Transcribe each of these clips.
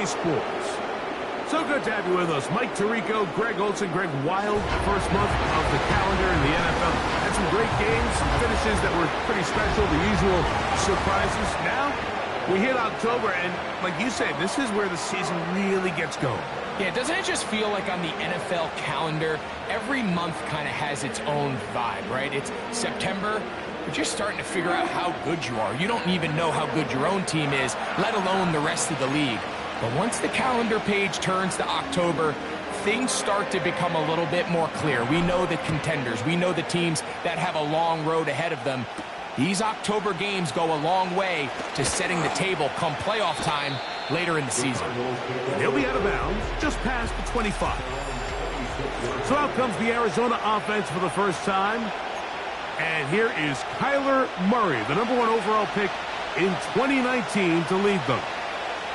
Sports. So good to have you with us. Mike Tirico, Greg Olson, Greg Wild, first month of the calendar in the NFL. Had some great games, some finishes that were pretty special, the usual surprises. Now, we hit October, and like you said, this is where the season really gets going. Yeah, doesn't it just feel like on the NFL calendar, every month kind of has its own vibe, right? It's September, you're just starting to figure out how good you are. You don't even know how good your own team is, let alone the rest of the league. But once the calendar page turns to October, things start to become a little bit more clear. We know the contenders. We know the teams that have a long road ahead of them. These October games go a long way to setting the table come playoff time later in the season. And he'll be out of bounds just past the 25. So out comes the Arizona offense for the first time. And here is Kyler Murray, the #1 overall pick in 2019 to lead them.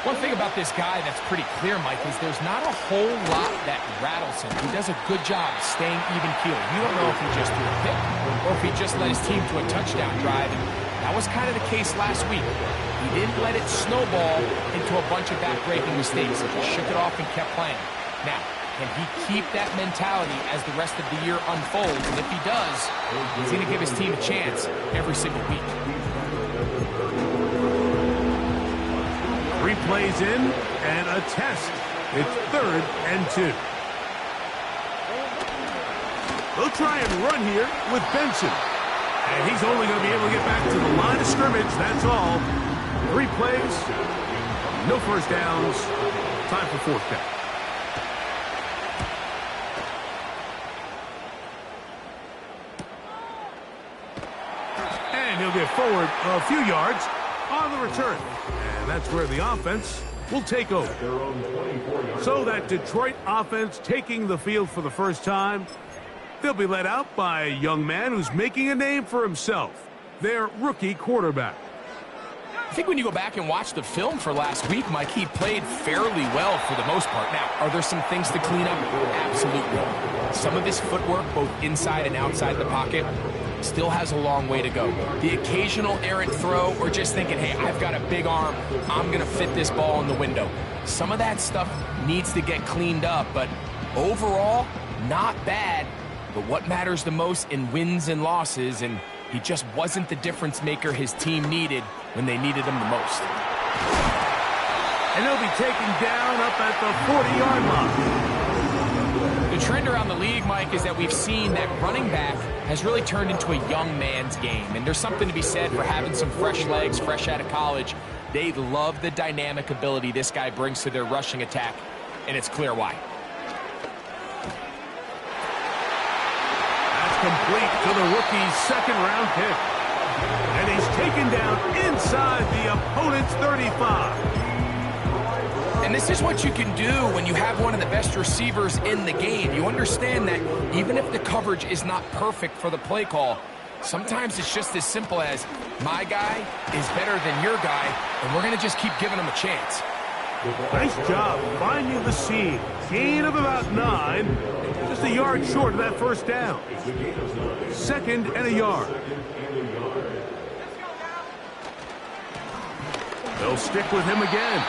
One thing about this guy that's pretty clear, Mike, is there's not a whole lot that rattles him. He does a good job staying even-keeled. You don't know if he just threw a pick or if he just led his team to a touchdown drive. And that was kind of the case last week. He didn't let it snowball into a bunch of back-breaking mistakes. He just shook it off and kept playing. Now, can he keep that mentality as the rest of the year unfolds? And if he does, he's going to give his team a chance every single week. 3 plays in and a test. It's 3rd and 2. They'll try and run here with Benson. And he's only going to be able to get back to the line of scrimmage. That's all. 3 plays, no first downs. Time for 4th down. And he'll get forward a few yards on the return. And that's where the offense will take over. So that Detroit offense taking the field for the first time. They'll be led out by a young man who's making a name for himself, their rookie quarterback. I think when you go back and watch the film for last week, Mike, he played fairly well for the most part. Now, are there some things to clean up? Absolutely. Some of his footwork, both inside and outside the pocket, still has a long way to go. The occasional errant throw or just thinking, hey, I've got a big arm, I'm going to fit this ball in the window. Some of that stuff needs to get cleaned up, but overall, not bad. But what matters the most in wins and losses, and he just wasn't the difference maker his team needed when they needed him the most. And he'll be taken down up at the 40-yard line. The trend around the league, Mike, is that we've seen that running back has really turned into a young man's game. And there's something to be said for having some fresh legs, fresh out of college. They love the dynamic ability this guy brings to their rushing attack, and it's clear why. That's complete to the rookie's 2nd-round pick. And he's taken down inside the opponent's 35. And this is what you can do when you have one of the best receivers in the game. You understand that even if the coverage is not perfect for the play call, sometimes it's just as simple as my guy is better than your guy, and we're going to just keep giving him a chance. Nice job finding the seam. Gain of about 9. Just a yard short of that first down. 2nd and a yard. They'll stick with him again.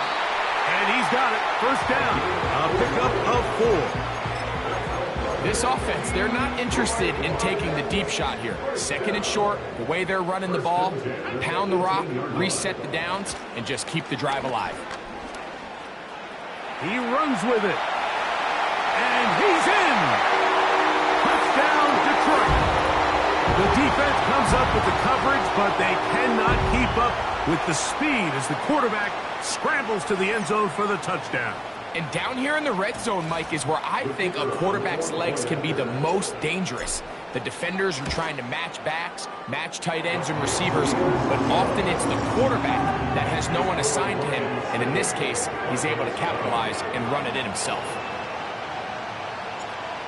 And he's got it. First down. A pickup of 4. This offense, they're not interested in taking the deep shot here. 2nd and short, the way they're running the ball, pound the rock, reset the downs, and just keep the drive alive. He runs with it. And he's in. Touchdown, Detroit. The defense comes up with the coverage, but they cannot keep up with the speed as the quarterback scrambles to the end zone for the touchdown. And down here in the red zone, Mike, is where I think a quarterback's legs can be the most dangerous. The defenders are trying to match backs, match tight ends and receivers, but often it's the quarterback that has no one assigned to him, and in this case, he's able to capitalize and run it in himself.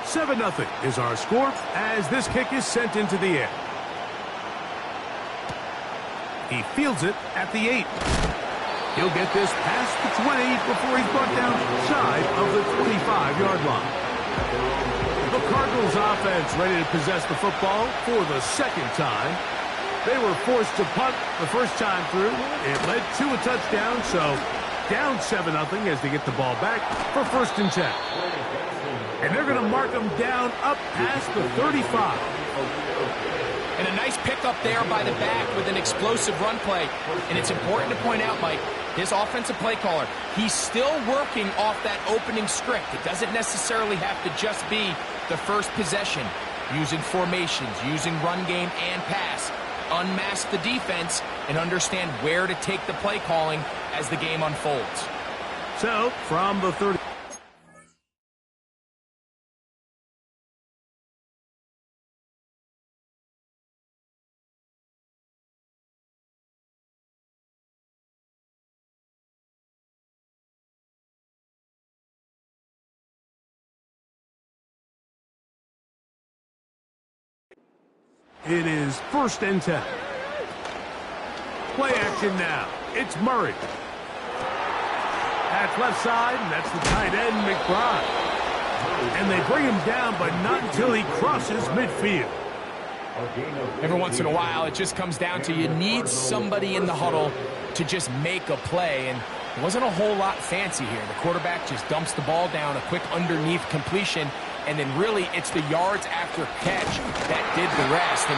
7-0 is our score as this kick is sent into the air. He fields it at the 8. He'll get this past the 20 before he's brought down shy of the 25-yard line. The Cardinals offense ready to possess the football for the 2nd time. They were forced to punt the first time through. It led to a touchdown, so down 7-0 as they get the ball back for 1st and 10. And they're going to mark them down up past the 35. And a nice pickup there by the back with an explosive run play. And it's important to point out, Mike, his offensive play caller, he's still working off that opening script. It doesn't necessarily have to just be the first possession. Using formations, using run game and pass. Unmask the defense and understand where to take the play calling as the game unfolds. So, from the 30. It is 1st and 10. Play action now. It's Murray. That's left side, and that's the tight end, McBride. And they bring him down, but not until he crosses midfield. Every once in a while, it just comes down to you need somebody in the huddle to just make a play. And it wasn't a whole lot fancy here. The quarterback just dumps the ball down, a quick underneath completion, and then really it's the yards after catch that did the rest. And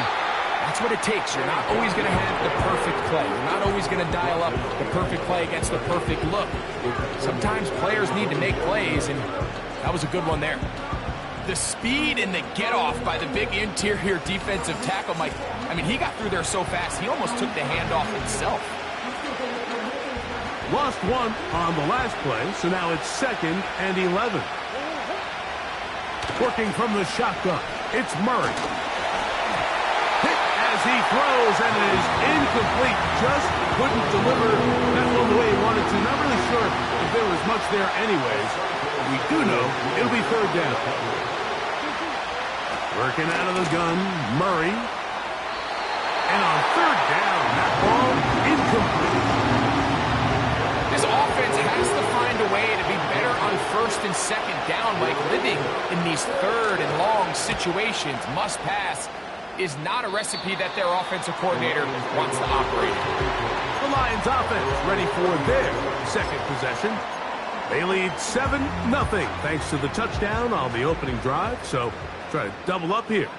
that's what it takes. You're not always going to have the perfect play. You're not always going to dial up the perfect play against the perfect look. Sometimes players need to make plays, and that was a good one there. The speed and the get-off by the big interior defensive tackle, Mike. I mean, he got through there so fast, he almost took the handoff himself. Lost one on the last play, so now it's 2nd and 11. Working from the shotgun, it's Murray. Hit as he throws, and it is incomplete. Just couldn't deliver that one the way he wanted to. Not really sure if there was much there anyways. We do know it'll be 3rd down. Working out of the gun, Murray. And on 3rd down, that ball incomplete. This offense has to find a way to be better on 1st and 2nd down. Like living in these 3rd and long situations, must pass, is not a recipe that their offensive coordinator wants to operate. The Lions offense ready for their 2nd possession. They lead 7-0 thanks to the touchdown on the opening drive. So try to double up here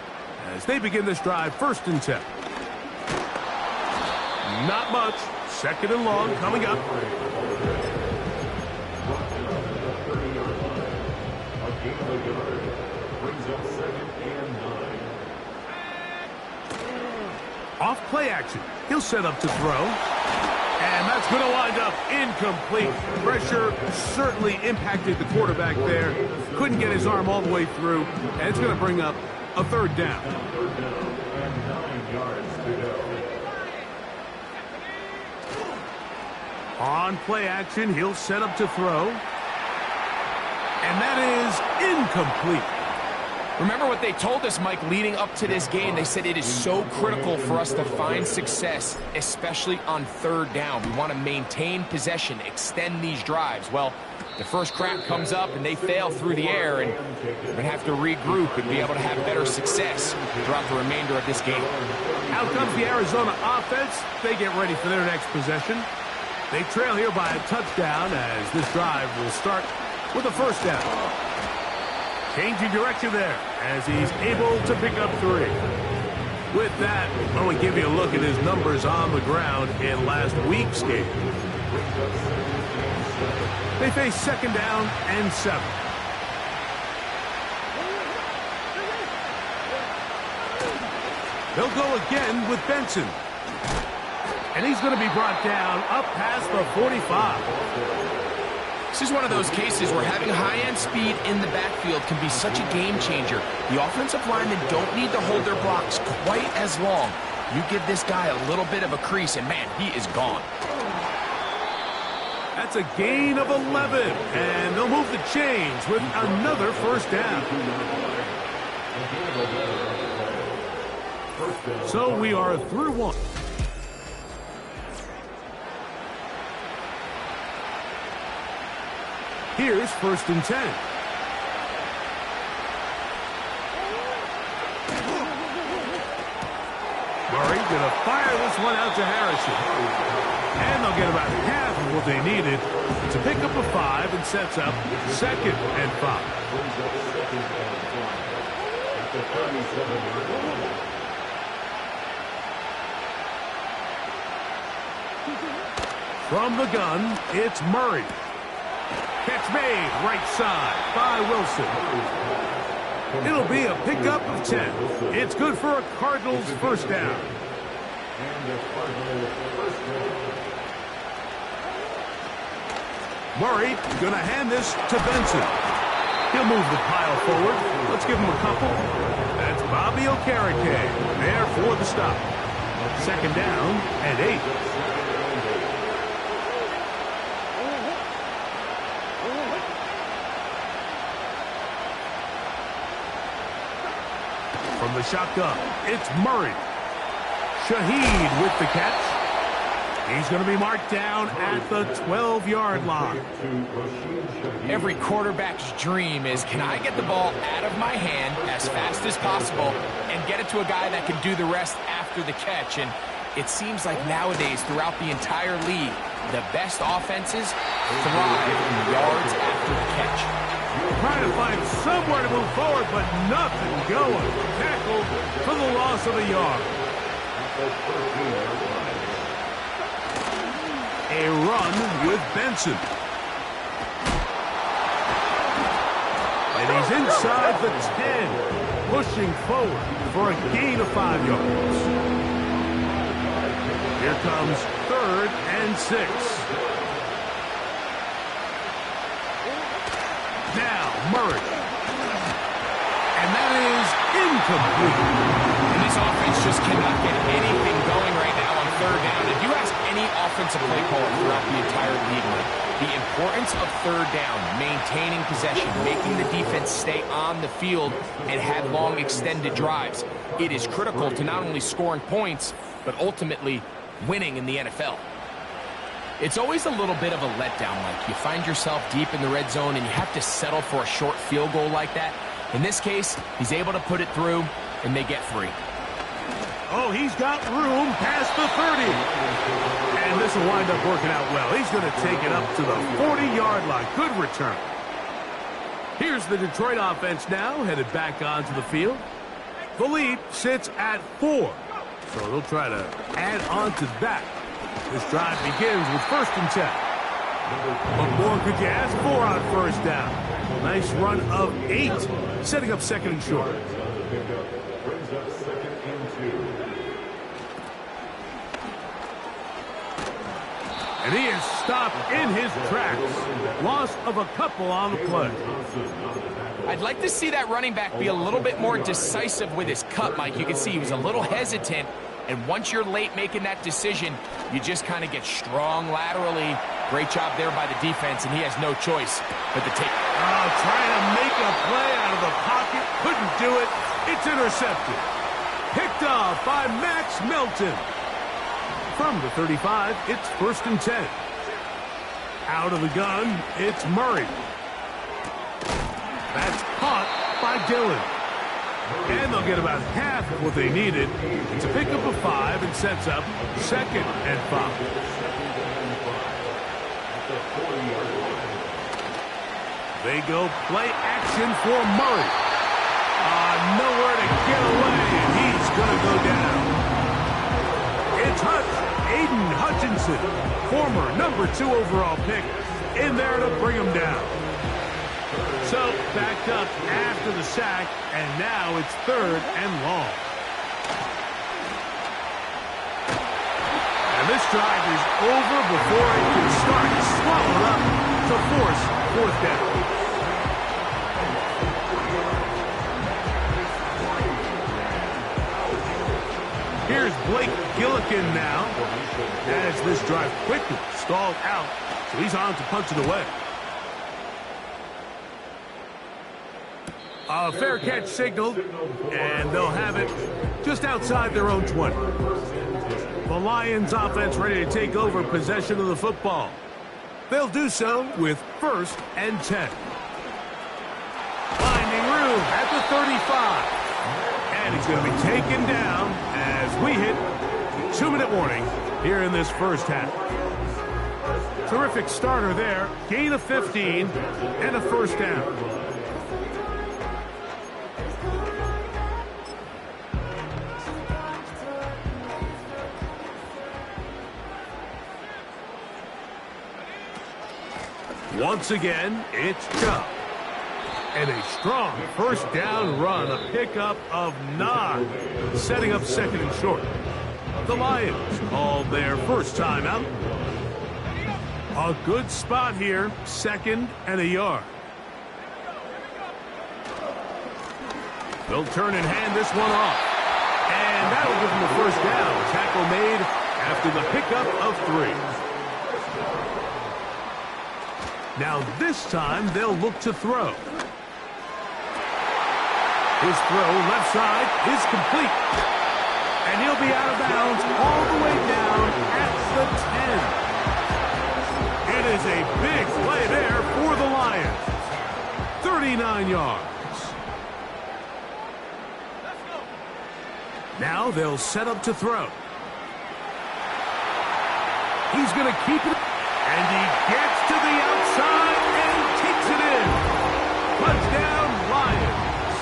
as they begin this drive 1st and 10. Not much. 2nd and long coming up. Off play action. He'll set up to throw. And that's going to wind up incomplete. Pressure certainly impacted the quarterback there. Couldn't get his arm all the way through. And it's going to bring up a 3rd down. On play action, he'll set up to throw. And that is incomplete. Remember what they told us, Mike, leading up to this game. They said it is so critical for us to find success, especially on 3rd down. We want to maintain possession, extend these drives. Well, the first crack comes up and they fail through the air, and we're going to have to regroup and be able to have better success throughout the remainder of this game. Out comes the Arizona offense. They get ready for their next possession. They trail here by a touchdown as this drive will start with a 1st down. Changing direction there as he's able to pick up 3. With that, I want to give you a look at his numbers on the ground in last week's game. They face 2nd down and 7. They'll go again with Benson. And he's going to be brought down up past the 45. This is one of those cases where having high-end speed in the backfield can be such a game changer. The offensive linemen don't need to hold their blocks quite as long. You give this guy a little bit of a crease, and man, he is gone. That's a gain of 11, and they'll move the chains with another 1st down. So we are through 1. Here's 1st and 10. Murray going to fire this one out to Harrison. And they'll get about half of what they needed to pick up a 5 and sets up 2nd and 5. From the gun, it's Murray. Catch made, right side by Wilson. It'll be a pickup of 10. It's good for a Cardinals first down. Murray going to hand this to Benson. He'll move the pile forward. Let's give him a couple. That's Bobby Okereke there for the stop. 2nd down and 8. From the shotgun, it's Murray. Shaheed with the catch. He's going to be marked down at the 12-yard line. Every quarterback's dream is, can I get the ball out of my hand as fast as possible and get it to a guy that can do the rest after the catch? And it seems like nowadays, throughout the entire league, the best offenses thrive in yards after the catch. Trying to find somewhere to move forward, but nothing going. Tackled for the loss of a yard. A run with Benson. And he's inside the 10, pushing forward for a gain of 5 yards. Here comes 3rd and 6. Now Murray. And that is incomplete. And this offense just cannot get anything going right now on 3rd down. If you ask any offensive play caller throughout the entire league, the importance of 3rd down, maintaining possession, making the defense stay on the field, and have long extended drives, it is critical to not only scoring points, but ultimately winning in the NFL. It's always a little bit of a letdown, like you find yourself deep in the red zone and you have to settle for a short field goal like that. In this case, he's able to put it through, and they get 3. Oh, he's got room past the 30. And this will wind up working out well. He's going to take it up to the 40-yard line. Good return. Here's the Detroit offense now, headed back onto the field. The lead sits at 4. So they'll try to add on to that. This drive begins with 1st and 10. What more could you ask for on 1st down? Nice run of 8, setting up 2nd and short. And he is stopped in his tracks. Loss of a couple on the play. I'd like to see that running back be a little bit more decisive with his cut, Mike. You can see he was a little hesitant. And once you're late making that decision, you just kind of get strong laterally. Great job there by the defense, and he has no choice but to take. Oh, trying to make a play out of the pocket. Couldn't do it. It's intercepted. Picked off by Max Melton. From the 35, it's 1st and 10. Out of the gun, it's Murray. That's caught by Dillon. And they'll get about half of what they needed to pick up a 5 and sets up 2nd and 5. They go play action for Murray. Nowhere to get away, and he's going to go down. It's Aiden Hutchinson, former number 2 overall pick, in there to bring him down. So, backed up after the sack, and now it's 3rd and long. And this drive is over before it can start. Swallowed up to force 4th down. Here's Blake Gillikin now, as this drive quickly stalled out, so he's on to punch it away. A fair catch signaled, and they'll have it just outside their own 20. The Lions offense ready to take over possession of the football. They'll do so with 1st and 10. Finding room at the 35. And he's going to be taken down as we hit 2-minute warning here in this first half. Terrific starter there. Gain of 15 and a first down. Once again, it's Chubb. And a strong first down run, a pickup of 9, setting up second and short. The Lions called their first timeout. A good spot here, second and a yard. They'll turn and hand this one off. And that'll give them the first down. Tackle made after the pickup of 3. Now this time they'll look to throw. His throw left side is complete. And he'll be out of bounds all the way down at the 10. It is a big play there for the Lions. 39 yards. Now they'll set up to throw. He's going to keep it. And he gets to the outside and takes it in. Touchdown, Lions.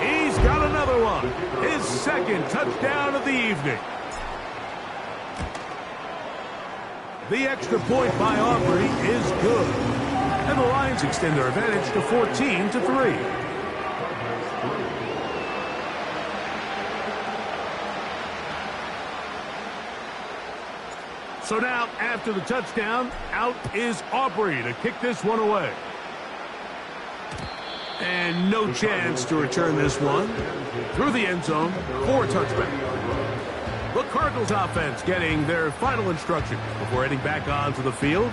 He's got another one. His second touchdown of the evening. The extra point by Aubrey is good. And the Lions extend their advantage to 14-3. So now, after the touchdown, out is Aubrey to kick this one away. And no chance to return this one. Through the end zone for a touchback. The Cardinals offense getting their final instruction before heading back onto the field.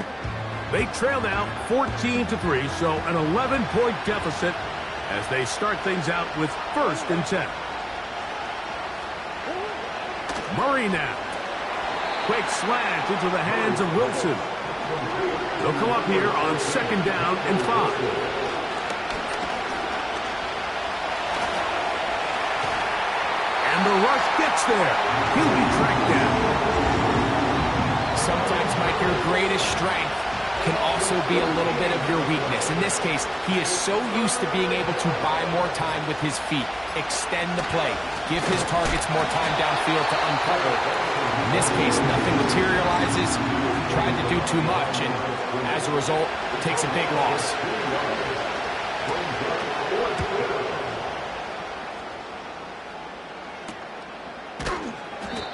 They trail now 14-3, so an 11-point deficit as they start things out with 1st and 10. Murray now. Quick slant into the hands of Wilson. They'll come up here on 2nd down and 5. And the rush gets there. He'll be tracked down. Sometimes, Mike, your greatest strength can also be a little bit of your weakness. In this case, he is so used to being able to buy more time with his feet, extend the play, give his targets more time downfield to uncover. In this case, nothing materializes. He tried to do too much, and as a result, takes a big loss.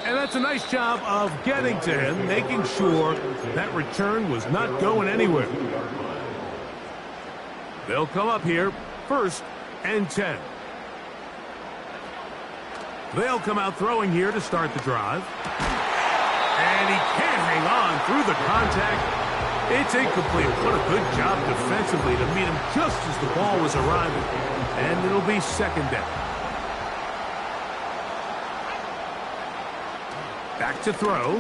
And that's a nice job of getting to him, making sure that return was not going anywhere. They'll come up here, 1st and 10. They'll come out throwing here to start the drive. And he can't hang on through the contact. It's incomplete. What a good job defensively to meet him just as the ball was arriving. And it'll be 2nd down. Back to throw.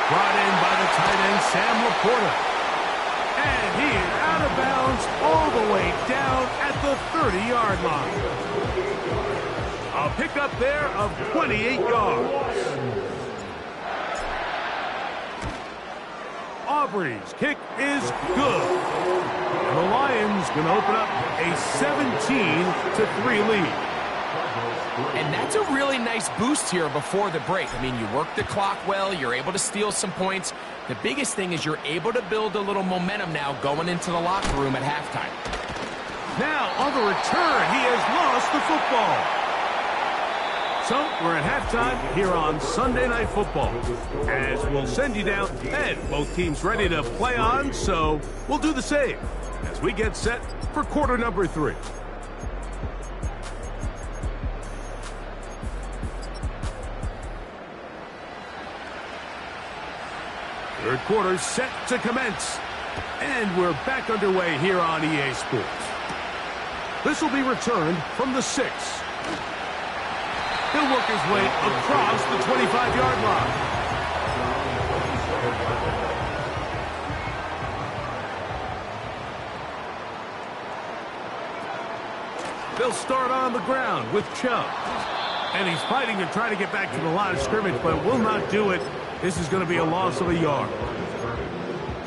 Brought in by the tight end, Sam Laporta. And he is out of bounds all the way down at the 30-yard line. A pickup there of 28 yards. Aubrey's kick is good. And the Lions going to open up a 17-3 lead. And that's a really nice boost here before the break. I mean, you work the clock well, you're able to steal some points. The biggest thing is you're able to build a little momentum now going into the locker room at halftime. Now, on the return, he has lost the football. So, we're at halftime here on Sunday Night Football. As we'll send you down, and both teams ready to play on, so we'll do the same as we get set for quarter number 3. Third quarter set to commence. And we're back underway here on EA Sports. This will be returned from the 6. He'll work his way across the 25-yard line. They'll start on the ground with Chubb. And he's fighting to try to get back to the line of scrimmage, but will not do it This is going to be a loss of a yard.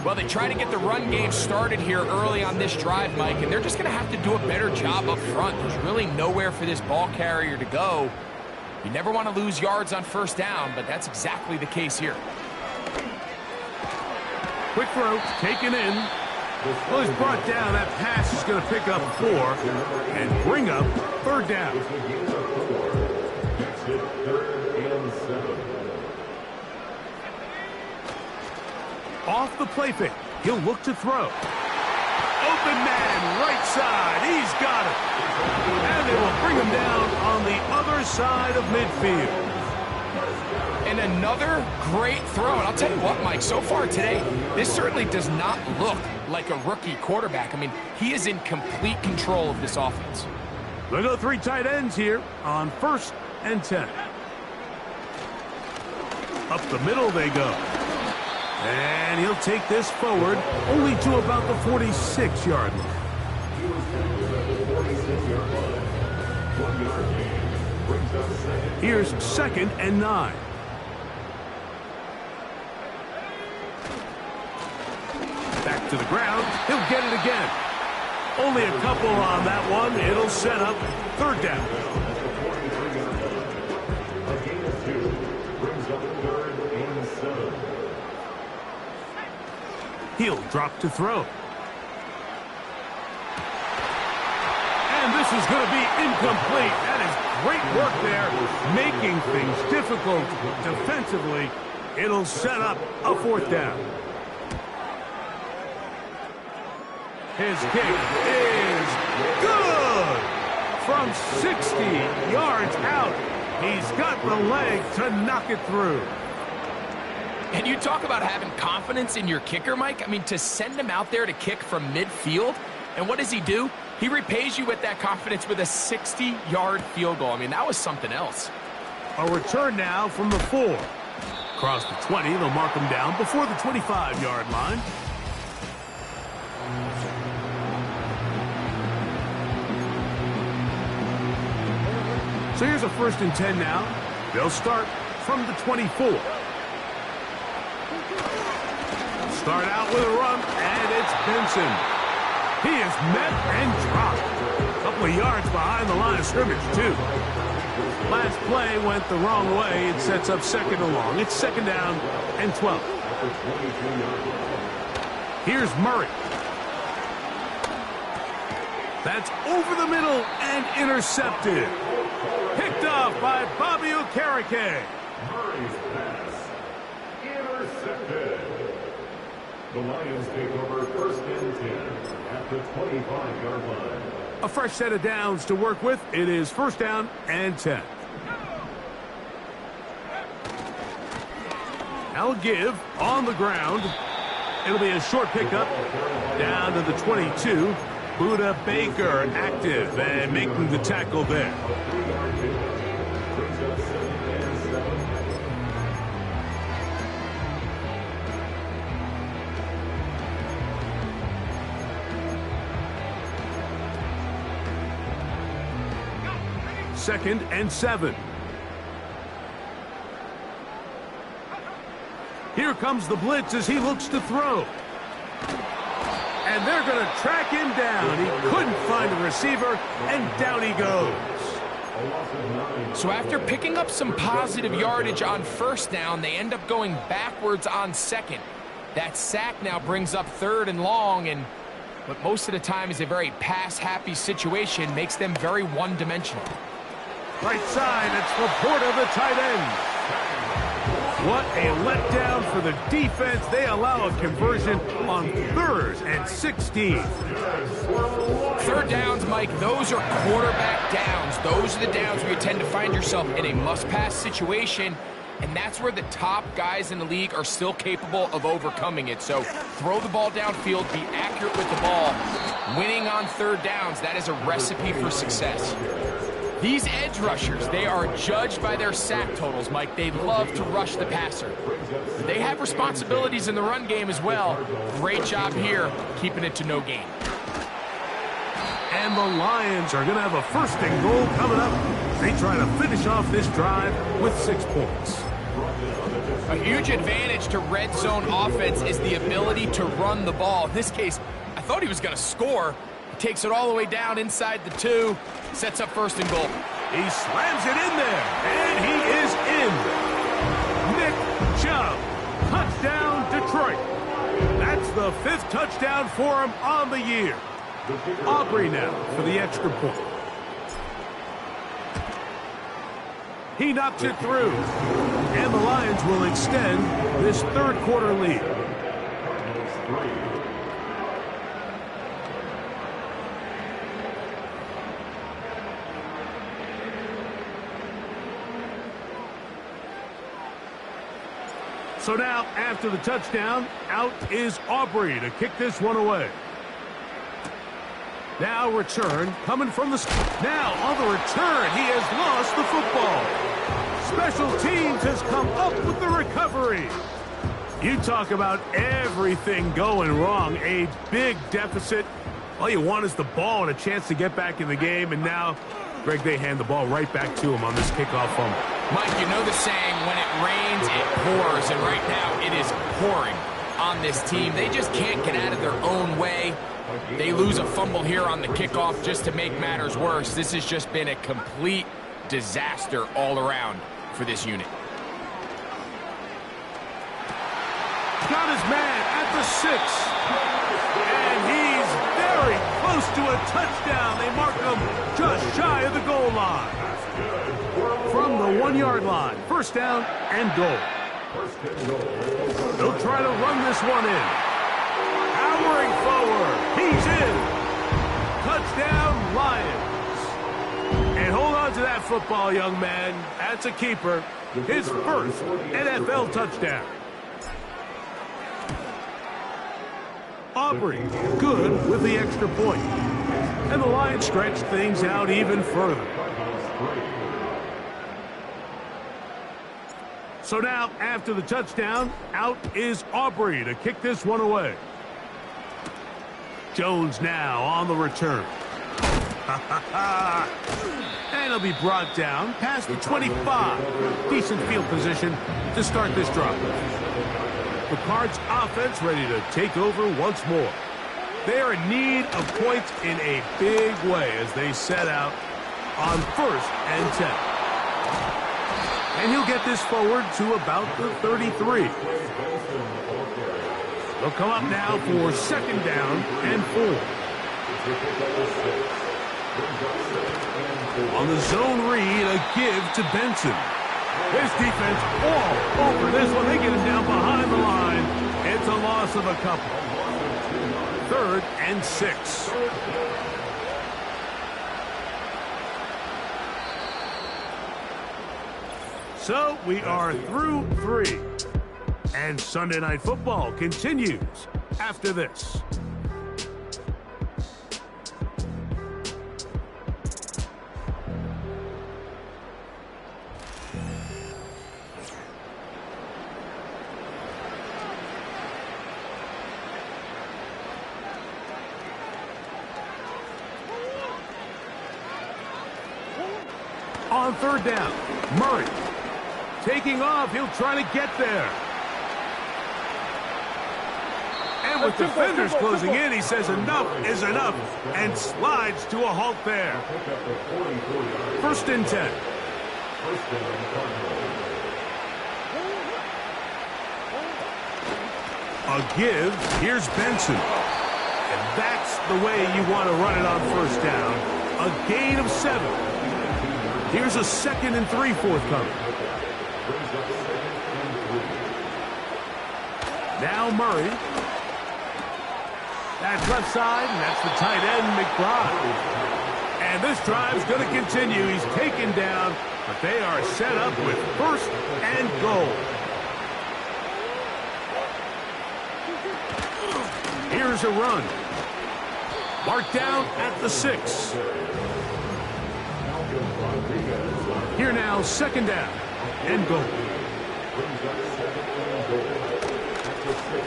Well, they try to get the run game started here early on this drive, Mike, and they're just going to have to do a better job up front. There's really nowhere for this ball carrier to go. You never want to lose yards on first down, but that's exactly the case here. Quick throw, taken in. Well, he's brought down. That pass is going to pick up 4 and bring up third down. Off the play fake. He'll look to throw. Open man, right side. He's got it. And they will bring him down on the other side of midfield. And another great throw. And I'll tell you what, Mike, so far today, this certainly does not look like a rookie quarterback. I mean, he is in complete control of this offense. They'll go 3 tight ends here on 1st and 10. Up the middle they go. And he'll take this forward only to about the 46-yard line. Here's 2nd and 9. Back to the ground. He'll get it again. Only a couple on that one. It'll set up third down. He'll drop to throw. And this is going to be incomplete. That is great work there, making things difficult defensively. It'll set up a 4th down. His kick is good. From 60 yards out, he's got the leg to knock it through. And you talk about having confidence in your kicker, Mike. I mean, to send him out there to kick from midfield, and what does he do? He repays you with that confidence with a 60-yard field goal. I mean, that was something else. A return now from the 4. Across the 20, they'll mark him down before the 25-yard line. So here's a 1st and 10 now. They'll start from the 24. Start out with a run, and it's Benson. He is met and dropped. A couple of yards behind the line of scrimmage, too. Last play went the wrong way. It sets up 2nd and long. It's 2nd down and 12. Here's Murray. That's over the middle and intercepted. Picked off by Bobby Okereke. Murray's pass intercepted. The Lions take over 1st and 10 at the 25-yard line. A fresh set of downs to work with. It is 1st down and 10. Now give on the ground. It'll be a short pickup down to the 22. Buda Baker active and making the tackle there. Second and 7. Here comes the blitz as he looks to throw. And they're going to track him down. He couldn't find a receiver, and down he goes. So after picking up some positive yardage on 1st down, they end up going backwards on 2nd. That sack now brings up 3rd and long, and what most of the time is a very pass-happy situation makes them very one-dimensional. Right side, it's Laporta, the tight end. What a letdown for the defense. They allow a conversion on 3rd and 16. 3rd downs, Mike, those are quarterback downs. Those are the downs where you tend to find yourself in a must-pass situation, and that's where the top guys in the league are still capable of overcoming it. So throw the ball downfield, be accurate with the ball. Winning on 3rd downs, that is a recipe for success. These edge rushers, they are judged by their sack totals, Mike. They love to rush the passer. They have responsibilities in the run game as well. Great job here, keeping it to no gain. And the Lions are going to have a 1st and goal coming up. They try to finish off this drive with 6 points. A huge advantage to red zone offense is the ability to run the ball. In this case, I thought he was going to score. He takes it all the way down inside the 2, sets up 1st and goal. He slams it in there, and he is in. Nick Chubb, touchdown Detroit. That's the 5th touchdown for him on the year. Aubrey now for the extra point. He knocks it through, and the Lions will extend this 3rd quarter lead. So now, after the touchdown, out is Aubrey to kick this one away. Now return, coming from the... Now on the return, he has lost the football. Special teams has come up with the recovery. You talk about everything going wrong. A big deficit. All you want is the ball and a chance to get back in the game. And now, Greg, they hand the ball right back to him on this kickoff fumble. Mike, you know the saying, when it rains, it pours. And right now, it is pouring on this team. They just can't get out of their own way. They lose a fumble here on the kickoff just to make matters worse. This has just been a complete disaster all around for this unit. Got his man at the 6. And he's very close to a touchdown. They mark him just shy of the goal line. From the 1-yard line, 1st down and goal. They'll try to run this one in. Powering forward. He's in. Touchdown, Lions. And hold on to that football, young man. That's a keeper. His 1st NFL touchdown. Aubrey, good with the extra point. And the Lions stretch things out even further. So now, after the touchdown, out is Aubrey to kick this one away. Jones now on the return. And he'll be brought down past the 25. Decent field position to start this drive. The Cards offense ready to take over once more. They are in need of points in a big way as they set out on 1st and 10. And he'll get this forward to about the 33. They'll come up now for 2nd down and 4. On the zone read, a give to Benson. His defense all over this one. They get him down behind the line. It's a loss of a couple. 3rd and 6. So we are through 3. And Sunday Night Football continues after this. On 3rd down, Murray taking off. He'll try to get there. And with defenders closing in, he says enough is enough and slides to a halt there. 1st and 10. A give. Here's Benson. And that's the way you want to run it on 1st down. A gain of 7. Here's a 2nd and 3 forthcoming. Now Murray. That's left side, and that's the tight end, McBride. And this drive's going to continue. He's taken down, but they are set up with 1st and goal. Here's a run. Marked down at the 6. Here now, 2nd down and goal.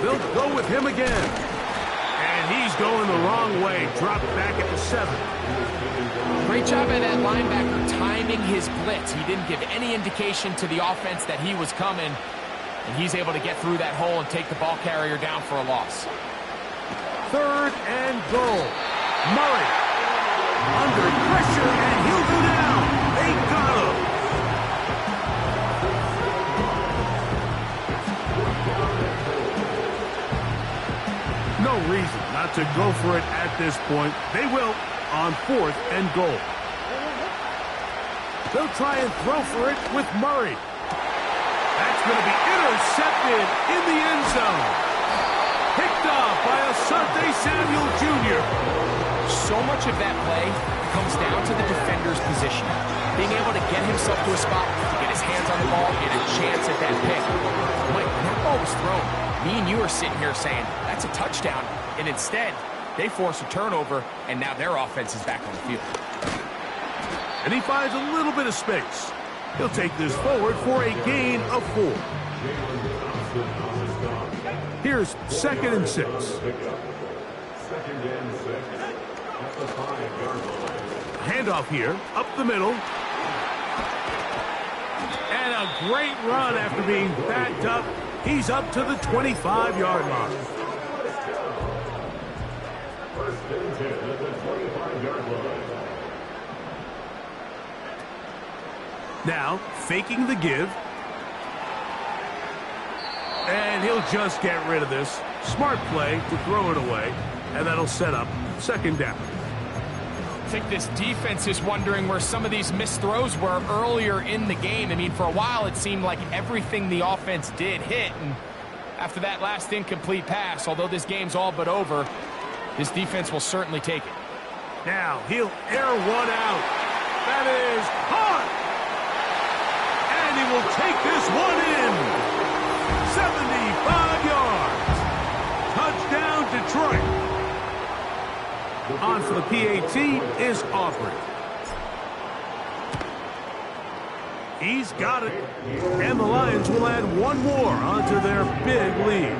They'll go with him again. And he's going the wrong way. Dropped back at the 7. Great job by that linebacker timing his blitz. He didn't give any indication to the offense that he was coming. And he's able to get through that hole and take the ball carrier down for a loss. 3rd and goal. Murray under pressure, and he'll go down. They got him. No reason not to go for it at this point. They will on 4th and goal. They'll try and throw for it with Murray. That's going to be intercepted in the end zone. Picked off by Asante Samuel Jr. So much of that play comes down to the defender's position. Being able to get himself to a spot, to get his hands on the ball, get a chance at that pick. Mike, that ball was thrown. Me and you are sitting here saying, that's a touchdown. And instead, they force a turnover, and now their offense is back on the field. And he finds a little bit of space. He'll take this forward for a gain of 4. Here's 2nd and 6. 2nd and 6 at the 5-yard line. Handoff here, up the middle. And a great run after being backed up. He's up to the 25-yard line. 1st and 10 at the 25-yard line. Now, faking the give. And he'll just get rid of this. Smart play to throw it away. And that'll set up 2nd down. I think this defense is wondering where some of these missed throws were earlier in the game. I mean, for a while, it seemed like everything the offense did hit. And after that last incomplete pass, although this game's all but over, this defense will certainly take it. Now, he'll air one out. That is hot. And he will take this one in. 75 yards. Touchdown, Detroit. On for the PAT is Aubrey. He's got it. And the Lions will add one more onto their big lead.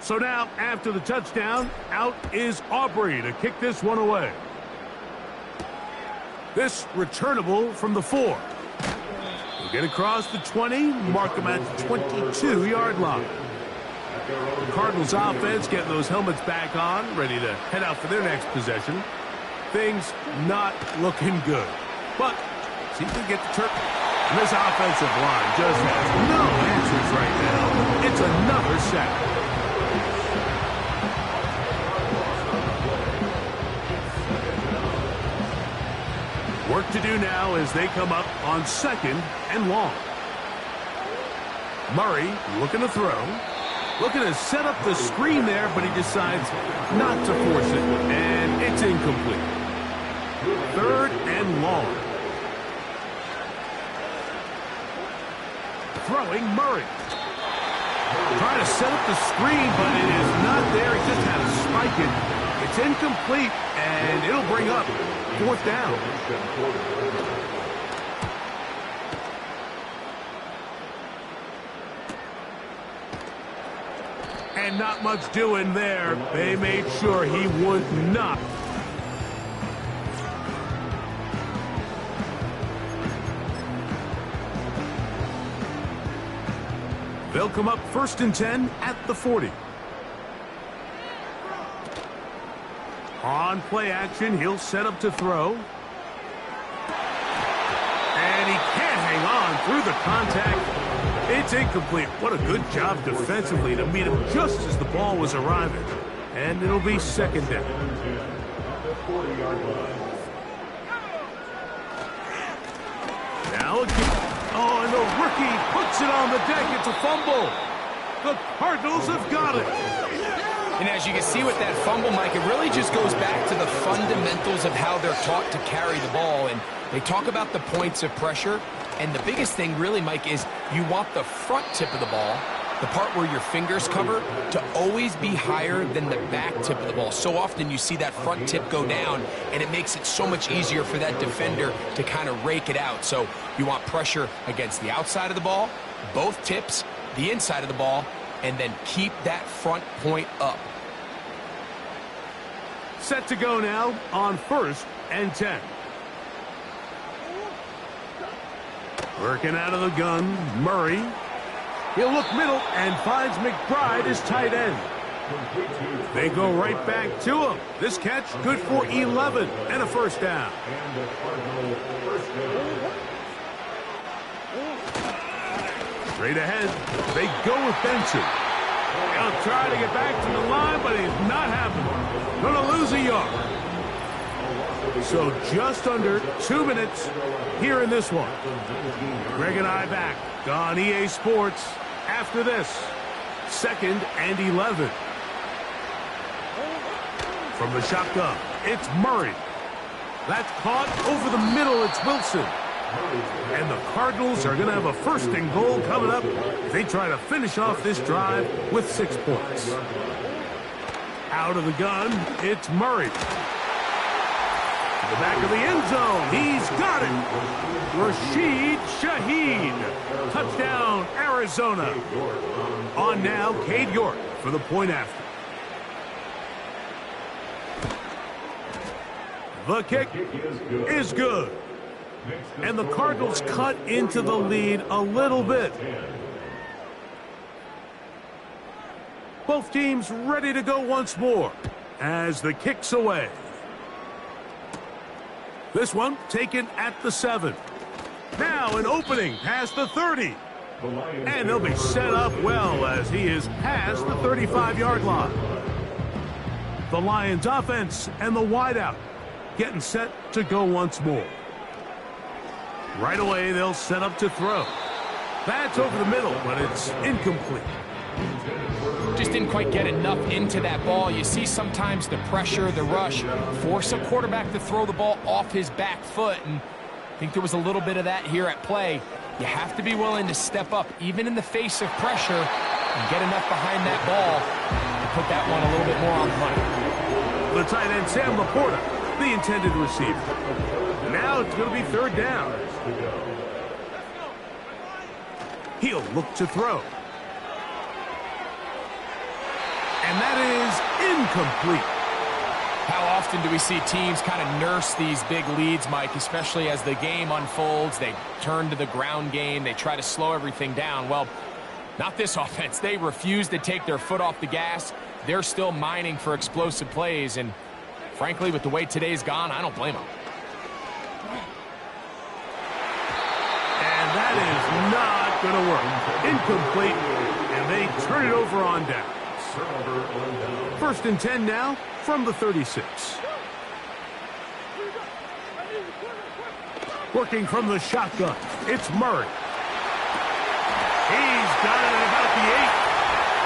So now, after the touchdown, out is Aubrey to kick this one away. This returnable from the 4. He'll get across the 20, mark him at the 22-yard line. The Cardinals offense getting those helmets back on, ready to head out for their next possession. Things not looking good. But see if they get the turn. And this offensive line just has no answers right now. It's another sack. Work to do now as they come up on 2nd and long. Murray looking to throw. Looking to set up the screen there, but he decides not to force it. And it's incomplete. 3rd and long. Throwing Murray. Trying to set up the screen, but it is not there. He just had to spike it. It's incomplete, and it'll bring up 4th down. And not much doing there. They made sure he would not. They'll come up 1st and 10 at the 40. On play action, he'll set up to throw. And he can't hang on through the contact. It's incomplete. What a good job defensively to meet him just as the ball was arriving. And it'll be 2nd down. Now again. Oh, and the rookie puts it on the deck. It's a fumble. The Cardinals have got it. And as you can see with that fumble, Mike, it really just goes back to the fundamentals of how they're taught to carry the ball. And they talk about the points of pressure. And the biggest thing really, Mike, is you want the front tip of the ball, the part where your fingers cover, to always be higher than the back tip of the ball. So often you see that front tip go down, and it makes it so much easier for that defender to kind of rake it out. So you want pressure against the outside of the ball, both tips, the inside of the ball, and then keep that front point up. Set to go now on 1st and 10. Working out of the gun, Murray. He'll look middle and finds McBride as tight end. They go right back to him. This catch good for 11 and a first down. Straight ahead, they go with Benson. He'll try to get back to the line, but he's not happening. Going to lose a yard. So just under 2 minutes here in this one. Greg and I back on EA Sports after this. 2nd and 11. From the shotgun, it's Murray. That's caught over the middle. It's Wilson. And the Cardinals are going to have a 1st and goal coming up. They try to finish off this drive with 6 points. Out of the gun, it's Murray. To the back of the end zone. He's got it. Rashid Shaheed. Touchdown, Arizona. On now, Cade York for the point after. The kick is good. And the Cardinals cut into the lead a little bit. Both teams ready to go once more as the kick's away. This one taken at the 7. Now an opening past the 30. And they'll be set up well as he is past the 35-yard line. The Lions offense and the wideout getting set to go once more. Right away, they'll set up to throw. That's over the middle, but it's incomplete. Just didn't quite get enough into that ball. You see sometimes the pressure, the rush, force a quarterback to throw the ball off his back foot, and I think there was a little bit of that here at play. You have to be willing to step up, even in the face of pressure, and get enough behind that ball to put that one a little bit more on the money. The tight end, Sam Laporta, the intended receiver. Now it's going to be 3rd down. He'll look to throw. And that is incomplete. How often do we see teams kind of nurse these big leads, Mike, especially as the game unfolds? They turn to the ground game. They try to slow everything down. Well, not this offense. They refuse to take their foot off the gas. They're still mining for explosive plays, and frankly, with the way today's gone, I don't blame them. And that is not going to work. Incomplete, and they turn it over on down. 1st and 10 now from the 36. Working from the shotgun, it's Murray. He's got it at about the 8.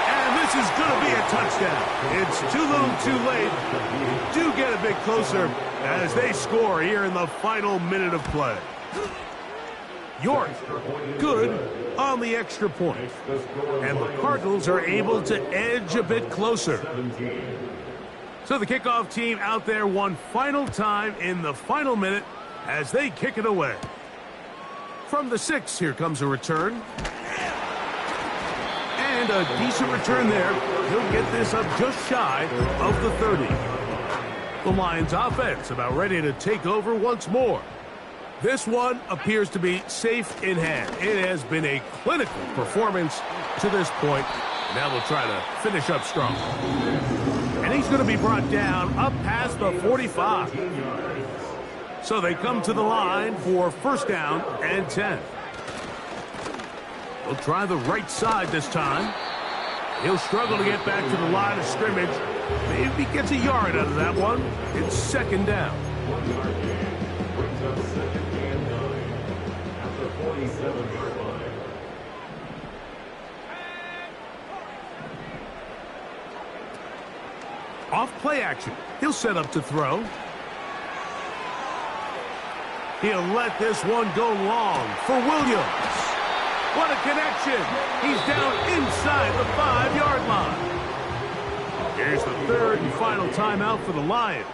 And this is going to be a touchdown. It's too little too late. Do get a bit closer as they score here in the final minute of play. York, good on the extra point. And the Cardinals are able to edge a bit closer. So the kickoff team out there one final time in the final minute as they kick it away. From the 6, here comes a return. And a decent return there. He'll get this up just shy of the 30. The Lions offense about ready to take over once more. This one appears to be safe in hand. It has been a clinical performance to this point. Now they'll try to finish up strong. And he's going to be brought down up past the 45. So they come to the line for 1st down and 10. They'll try the right side this time. He'll struggle to get back to the line of scrimmage. Maybe he gets a yard out of that one. It's 2nd down. Off play action. He'll set up to throw. He'll let this one go long for Williams. What a connection. He's down inside the 5-yard line. Here's the 3rd and final timeout for the Lions.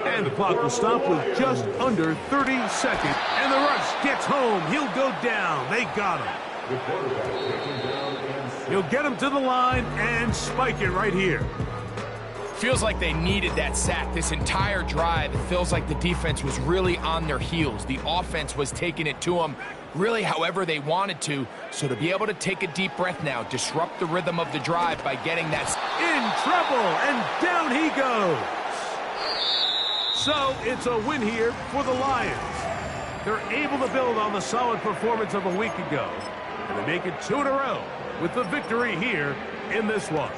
And the clock will stop with just under 30 seconds. And the rush gets home. He'll go down. They got him. He'll get him to the line and spike it right here. Feels like they needed that sack this entire drive. It feels like the defense was really on their heels. The offense was taking it to them. really however they wanted to. So to be able to take a deep breath now, disrupt the rhythm of the drive by getting that... In trouble, and down he goes. So it's a win here for the Lions. They're able to build on the solid performance of a week ago, and they make it 2 in a row with the victory here in this one.